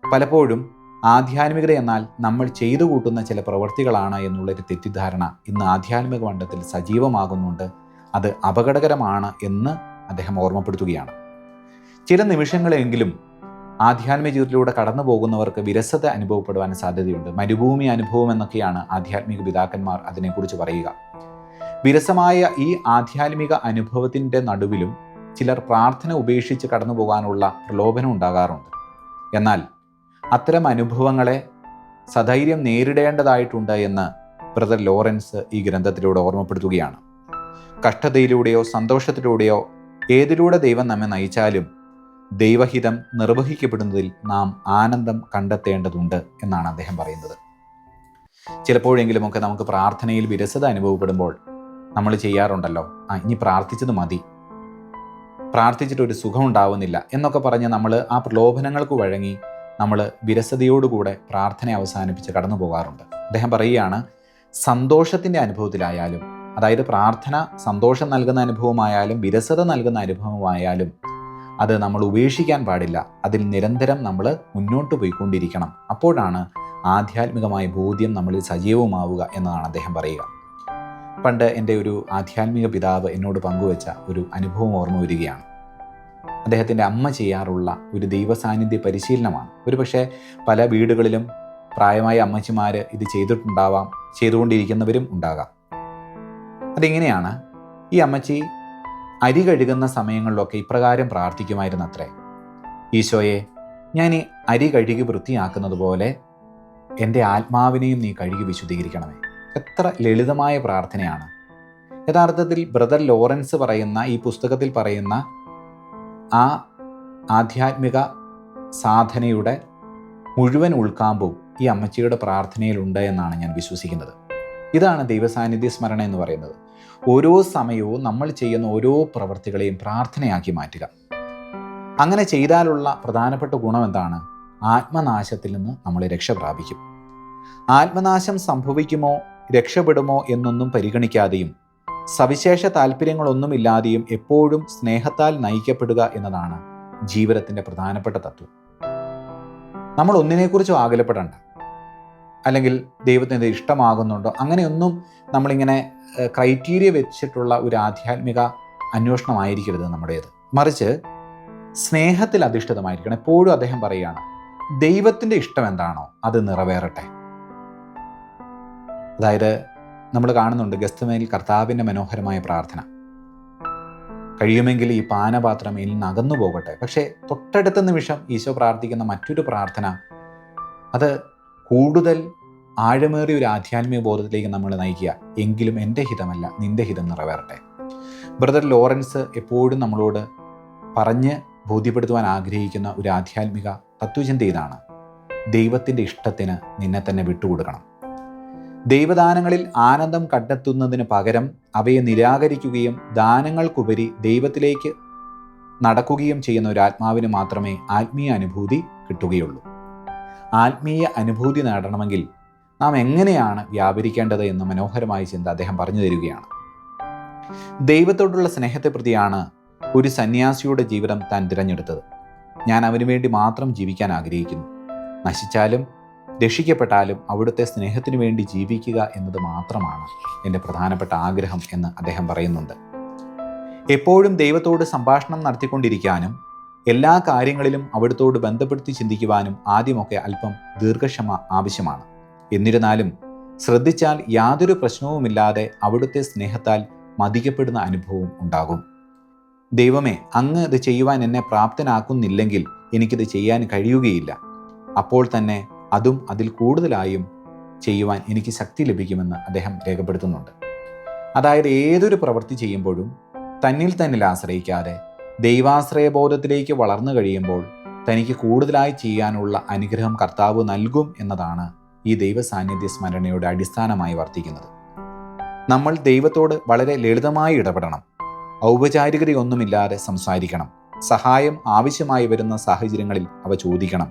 പലപ്പോഴും ആധ്യാത്മികത എന്നാൽ നമ്മൾ ചെയ്തു കൂട്ടുന്ന ചില പ്രവൃത്തികളാണ് എന്നുള്ളൊരു തെറ്റിദ്ധാരണ ഇന്ന് ആധ്യാത്മിക മണ്ഡലത്തിൽ സജീവമാകുന്നുണ്ട്. അത് അപകടകരമാണ് എന്ന് അദ്ദേഹം ഓർമ്മപ്പെടുത്തുകയാണ്. ചില നിമിഷങ്ങളെങ്കിലും ആധ്യാത്മിക ജീവിതത്തിലൂടെ കടന്നു പോകുന്നവർക്ക് വിരസത അനുഭവപ്പെടുവാൻ സാധ്യതയുണ്ട്. മരുഭൂമി അനുഭവം എന്നൊക്കെയാണ് ആധ്യാത്മിക പിതാക്കന്മാർ അതിനെക്കുറിച്ച് പറയുക. വിരസമായ ഈ ആധ്യാത്മിക അനുഭവത്തിൻ്റെ നടുവിലും ചിലർ പ്രാർത്ഥന ഉപേക്ഷിച്ച് കടന്നു പോകാനുള്ള പ്രലോഭനം ഉണ്ടാകാറുണ്ട്. എന്നാൽ അത്തരം അനുഭവങ്ങളെ സധൈര്യം നേരിടേണ്ടതായിട്ടുണ്ട് എന്ന് ബ്രദർ ലോറൻസ് ഈ ഗ്രന്ഥത്തിലൂടെ ഓർമ്മപ്പെടുത്തുകയാണ്. കഷ്ടതയിലൂടെയോ സന്തോഷത്തിലൂടെയോ ഏതിലൂടെ ദൈവം നമ്മെ നയിച്ചാലും ദൈവഹിതം നിർവഹിക്കപ്പെടുന്നതിൽ നാം ആനന്ദം കണ്ടെത്തേണ്ടതുണ്ട് എന്നാണ് അദ്ദേഹം പറയുന്നത്. ചിലപ്പോഴെങ്കിലുമൊക്കെ നമുക്ക് പ്രാർത്ഥനയിൽ വിരസത അനുഭവപ്പെടുമ്പോൾ നമ്മൾ ചെയ്യാറുണ്ടല്ലോ, ഇനി പ്രാർത്ഥിച്ചത് മതി, പ്രാർത്ഥിച്ചിട്ടൊരു സുഖം ഉണ്ടാവുന്നില്ല എന്നൊക്കെ പറഞ്ഞ് നമ്മൾ ആ പ്രലോഭനങ്ങൾക്ക് വഴങ്ങി നമ്മൾ വിരസതയോടുകൂടെ പ്രാർത്ഥന അവസാനിപ്പിച്ച് കടന്നു പോകാറുണ്ട്. അദ്ദേഹം പറയുകയാണ്, സന്തോഷത്തിൻ്റെ അനുഭവത്തിലായാലും, അതായത് പ്രാർത്ഥന സന്തോഷം നൽകുന്ന അനുഭവമായാലും വിരസത നൽകുന്ന അനുഭവമായാലും അത് നമ്മൾ ഉപേക്ഷിക്കാൻ പാടില്ല. അതിൽ നിരന്തരം നമ്മൾ മുന്നോട്ട് പോയിക്കൊണ്ടിരിക്കണം. അപ്പോഴാണ് ആധ്യാത്മികമായ ബോധ്യം നമ്മളിൽ സജീവമാവുക എന്നതാണ് അദ്ദേഹം പറയുക. പണ്ട് എൻ്റെ ഒരു ആധ്യാത്മിക പിതാവ് എന്നോട് പങ്കുവെച്ച ഒരു അനുഭവം ഓർമ്മ വരികയാണ്. അദ്ദേഹത്തിൻ്റെ അമ്മ ചെയ്യാറുള്ള ഒരു ദൈവസാന്നിധ്യ പരിശീലനമാണ്. ഒരുപക്ഷെ പല വീടുകളിലും പ്രായമായ അമ്മച്ചിമാർ ഇത് ചെയ്തിട്ടുണ്ടാവാം, ചെയ്തുകൊണ്ടിരിക്കുന്നവരും ഉണ്ടാകാം. അതിങ്ങനെയാണ്, ഈ അമ്മച്ചി അരി കഴുകുന്ന സമയങ്ങളിലൊക്കെ ഇപ്രകാരം പ്രാർത്ഥിക്കുമായിരുന്നത്രേ: ഈശോയെ, ഞാൻ ഈ അരി കഴുകി വൃത്തിയാക്കുന്നത് പോലെ എൻ്റെ ആത്മാവിനെയും നീ കഴുകി വിശുദ്ധീകരിക്കണമേ. എത്ര ലളിതമായ പ്രാർത്ഥനയാണ്! യഥാർത്ഥത്തിൽ ബ്രദർ ലോറൻസ് പറയുന്ന ഈ പുസ്തകത്തിൽ പറയുന്ന ആ ആധ്യാത്മിക സാധനയുടെ മുഴുവൻ ഉൾക്കാമ്പും ഈ അമ്മച്ചിയുടെ പ്രാർത്ഥനയിലുണ്ട് എന്നാണ് ഞാൻ വിശ്വസിക്കുന്നത്. ഇതാണ് ദൈവസാന്നിധ്യ സ്മരണ എന്ന് പറയുന്നത്. ഓരോ സമയവും നമ്മൾ ചെയ്യുന്ന ഓരോ പ്രവൃത്തികളെയും പ്രാർത്ഥനയാക്കി മാറ്റുക. അങ്ങനെ ചെയ്താലുള്ള പ്രധാനപ്പെട്ട ഗുണം എന്താണ്? ആത്മനാശത്തിൽ നിന്ന് നമ്മൾ രക്ഷ പ്രാപിക്കും. ആത്മനാശം സംഭവിക്കുമോ രക്ഷപ്പെടുമോ എന്നൊന്നും പരിഗണിക്കാതെയും സവിശേഷ താല്പര്യങ്ങളൊന്നുമില്ലാതെയും എപ്പോഴും സ്നേഹത്താൽ നയിക്കപ്പെടുക എന്നതാണ് ജീവിതത്തിൻ്റെ പ്രധാനപ്പെട്ട തത്വം. നമ്മൾ ഒന്നിനെക്കുറിച്ചും ആകുലപ്പെടേണ്ട, അല്ലെങ്കിൽ ദൈവത്തിന് ഇഷ്ടമാകുന്നുണ്ടോ, അങ്ങനെയൊന്നും നമ്മളിങ്ങനെ ക്രൈറ്റീരിയ വെച്ചിട്ടുള്ള ഒരു ആധ്യാത്മിക അന്വേഷണമായിരിക്കരുത് നമ്മുടേത്. മറിച്ച് സ്നേഹത്തിൽ അധിഷ്ഠിതമായിരിക്കണം. എപ്പോഴും അദ്ദേഹം പറയുകയാണ്, ദൈവത്തിൻ്റെ ഇഷ്ടം എന്താണോ അത് നിറവേറട്ടെ. അതായത് നമ്മൾ കാണുന്നുണ്ട് ഗെത്സമേനിൽ കർത്താവിൻ്റെ മനോഹരമായ പ്രാർത്ഥന, കഴിയുമെങ്കിൽ ഈ പാനപാത്രം ഇതിൽ നിന്ന് അകന്നു പോകട്ടെ. പക്ഷേ തൊട്ടടുത്ത നിമിഷം ഈശോ പ്രാർത്ഥിക്കുന്ന മറ്റൊരു പ്രാർത്ഥന, അത് കൂടുതൽ ആഴമേറിയ ഒരു ആധ്യാത്മിക ബോധത്തിലേക്ക് നമ്മൾ നയിക്കുക. എങ്കിലും എൻ്റെ ഹിതമല്ല, നിൻ്റെ ഹിതം നിറവേറട്ടെ. ബ്രദർ ലോറൻസ് എപ്പോഴും നമ്മളോട് പറഞ്ഞ് ബോധ്യപ്പെടുത്തുവാൻ ആഗ്രഹിക്കുന്ന ഒരു ആധ്യാത്മിക തത്വചിന്ത ഇതാണ്: ദൈവത്തിൻ്റെ ഇഷ്ടത്തിന് നിന്നെ തന്നെ വിട്ടുകൊടുക്കണം. ദൈവദാനങ്ങളിൽ ആനന്ദം കണ്ടെത്തുന്നതിന് പകരം അവയെ നിരാകരിക്കുകയും ദാനങ്ങൾക്കുപരി ദൈവത്തിലേക്ക് നടക്കുകയും ചെയ്യുന്ന ഒരു ആത്മാവിന് മാത്രമേ ആത്മീയ അനുഭൂതി കിട്ടുകയുള്ളൂ. ആത്മീയ അനുഭൂതി നേടണമെങ്കിൽ നാം എങ്ങനെയാണ് വ്യാപരിക്കേണ്ടത് എന്ന മനോഹരമായ ചിന്ത അദ്ദേഹം പറഞ്ഞു തരികയാണ്. ദൈവത്തോടുള്ള സ്നേഹത്തെ പ്രതിയാണ് ഒരു സന്യാസിയുടെ ജീവിതം താൻ തിരഞ്ഞെടുത്തത്. ഞാൻ അവന് വേണ്ടി മാത്രം ജീവിക്കാൻ ആഗ്രഹിക്കുന്നു. നശിച്ചാലും രക്ഷിക്കപ്പെട്ടാലും അവിടുത്തെ സ്നേഹത്തിനു വേണ്ടി ജീവിക്കുക എന്നത് മാത്രമാണ് എൻ്റെ പ്രധാനപ്പെട്ട ആഗ്രഹം എന്ന് അദ്ദേഹം പറയുന്നുണ്ട്. എപ്പോഴും ദൈവത്തോട് സംഭാഷണം നടത്തിക്കൊണ്ടിരിക്കാനും എല്ലാ കാര്യങ്ങളിലും അവിടുത്തോട് ബന്ധപ്പെടുത്തി ചിന്തിക്കുവാനും ആദ്യമൊക്കെ അല്പം ദീർഘക്ഷമ ആവശ്യമാണ്. എന്നിരുന്നാലും ശ്രദ്ധിച്ചാൽ യാതൊരു പ്രശ്നവുമില്ലാതെ അവിടുത്തെ സ്നേഹത്താൽ മതിക്കപ്പെടുന്ന അനുഭവം ഉണ്ടാകും. ദൈവമേ, അങ്ങ് ഇത് ചെയ്യുവാൻ എന്നെ പ്രാപ്തനാക്കുന്നില്ലെങ്കിൽ എനിക്കിത് ചെയ്യാൻ കഴിയുകയില്ല. അപ്പോൾ തന്നെ അതും അതിൽ കൂടുതലായും ചെയ്യുവാൻ എനിക്ക് ശക്തി ലഭിക്കുമെന്ന് അദ്ദേഹം രേഖപ്പെടുത്തുന്നുണ്ട്. അതായത് ഏതൊരു പ്രവൃത്തി ചെയ്യുമ്പോഴും തന്നിൽ ആശ്രയിക്കാതെ ദൈവാശ്രയബോധത്തിലേക്ക് വളർന്നു കഴിയുമ്പോൾ തനിക്ക് കൂടുതലായി ചെയ്യാനുള്ള അനുഗ്രഹം കർത്താവ് നൽകും എന്നതാണ് ഈ ദൈവസാന്നിധ്യ സ്മരണയുടെ അടിസ്ഥാനമായി വർത്തിക്കുന്നത്. നമ്മൾ ദൈവത്തോട് വളരെ ലളിതമായി ഇടപെടണം. ഔപചാരികതയൊന്നുമില്ലാതെ സംസാരിക്കണം. സഹായം ആവശ്യമായി വരുന്ന സാഹചര്യങ്ങളിൽ അവ ചോദിക്കണം.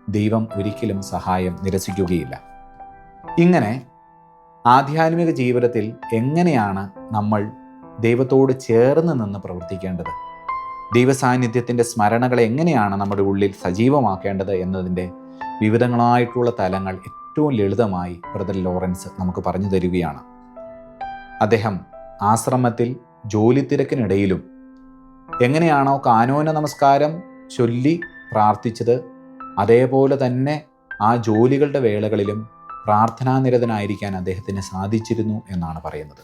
ദൈവം ഒരിക്കലും സഹായം നിരസിക്കുകയില്ല. ഇങ്ങനെ ആധ്യാത്മിക ജീവിതത്തിൽ എങ്ങനെയാണ് നമ്മൾ ദൈവത്തോട് ചേർന്ന് നിന്ന് പ്രവർത്തിക്കേണ്ടത്, ദൈവസാന്നിധ്യത്തിൻ്റെ സ്മരണകളെ എങ്ങനെയാണ് നമ്മുടെ ഉള്ളിൽ സജീവമാക്കേണ്ടത് എന്നതിൻ്റെ വിവിധങ്ങളായിട്ടുള്ള തലങ്ങൾ ഏറ്റവും ലളിതമായി ബ്രദർ ലോറൻസ് നമുക്ക് പറഞ്ഞു തരികയാണ്. അദ്ദേഹം ആശ്രമത്തിൽ ജോലി തിരക്കിനിടയിലും എങ്ങനെയാണോ കാനോന നമസ്കാരം ചൊല്ലി പ്രാർത്ഥിച്ചത്, അതേപോലെ തന്നെ ആ ജോലികളുടെ വേളകളിലും പ്രാർത്ഥനാനിരതനായിരിക്കാൻ അദ്ദേഹത്തിന് സാധിച്ചിരുന്നു എന്നാണ് പറയുന്നത്.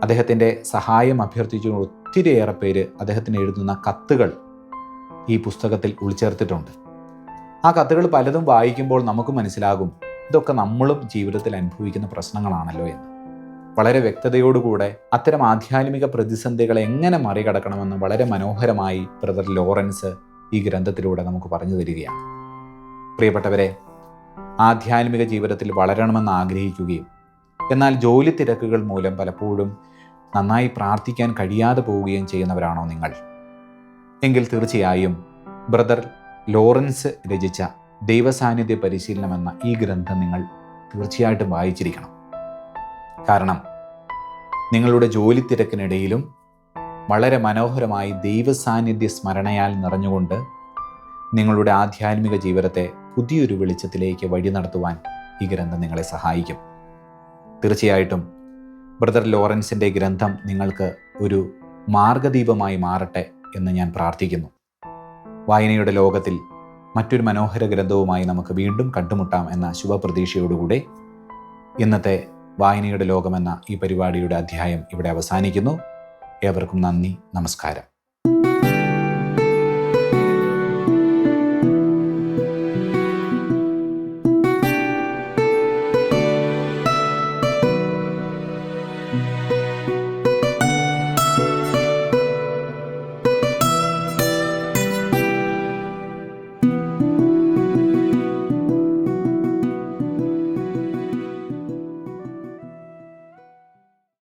അദ്ദേഹത്തിൻ്റെ സഹായം അഭ്യർത്ഥിച്ചു ഒത്തിരിയേറെ പേര് അദ്ദേഹത്തിന് എഴുതുന്ന കത്തുകൾ ഈ പുസ്തകത്തിൽ ഉൾച്ചേർത്തിട്ടുണ്ട്. ആ കത്തുകൾ പലതും വായിക്കുമ്പോൾ നമുക്ക് മനസ്സിലാകും ഇതൊക്കെ നമ്മളും ജീവിതത്തിൽ അനുഭവിക്കുന്ന പ്രശ്നങ്ങളാണല്ലോ എന്ന്. വളരെ വ്യക്തതയോടുകൂടെ അത്തരം ആധ്യാത്മിക പ്രതിസന്ധികളെ എങ്ങനെ മറികടക്കണമെന്ന് വളരെ മനോഹരമായി ബ്രദർ ലോറൻസ് ഈ ഗ്രന്ഥത്തിലൂടെ നമുക്ക് പറഞ്ഞു തരികയാണ്. പ്രിയപ്പെട്ടവരെ, ആധ്യാത്മിക ജീവിതത്തിൽ വളരണമെന്ന് ആഗ്രഹിക്കുകയും എന്നാൽ ജോലി തിരക്കുകൾ മൂലം പലപ്പോഴും നന്നായി പ്രാർത്ഥിക്കാൻ കഴിയാതെ പോവുകയും ചെയ്യുന്നവരാണോ നിങ്ങൾ? എങ്കിൽ തീർച്ചയായും ബ്രദർ ലോറൻസ് രചിച്ച ദൈവസാന്നിധ്യ പരിശീലനം എന്ന ഈ ഗ്രന്ഥം നിങ്ങൾ തീർച്ചയായിട്ടും വായിച്ചിരിക്കണം. കാരണം നിങ്ങളുടെ ജോലി തിരക്കിനിടയിലും വളരെ മനോഹരമായി ദൈവസാന്നിധ്യ സ്മരണയാൽ നിറഞ്ഞുകൊണ്ട് നിങ്ങളുടെ ആധ്യാത്മിക ജീവിതത്തെ പുതിയൊരു വെളിച്ചത്തിലേക്ക് വഴി നടത്തുവാൻ ഈ ഗ്രന്ഥം നിങ്ങളെ സഹായിക്കും. തീർച്ചയായിട്ടും ബ്രദർ ലോറൻസിൻ്റെ ഗ്രന്ഥം നിങ്ങൾക്ക് ഒരു മാർഗദീപമായി മാറട്ടെ എന്ന് ഞാൻ പ്രാർത്ഥിക്കുന്നു. വായനയുടെ ലോകത്തിൽ മറ്റൊരു മനോഹര ഗ്രന്ഥവുമായി നമുക്ക് വീണ്ടും കണ്ടുമുട്ടാം എന്ന ശുഭപ്രതീക്ഷയോടുകൂടെ ഇന്നത്തെ വായനയുടെ ലോകമെന്ന ഈ പരിപാടിയുടെ അധ്യായം ഇവിടെ അവസാനിക്കുന്നു. ഏവർക്കും നന്ദി, നമസ്കാരം.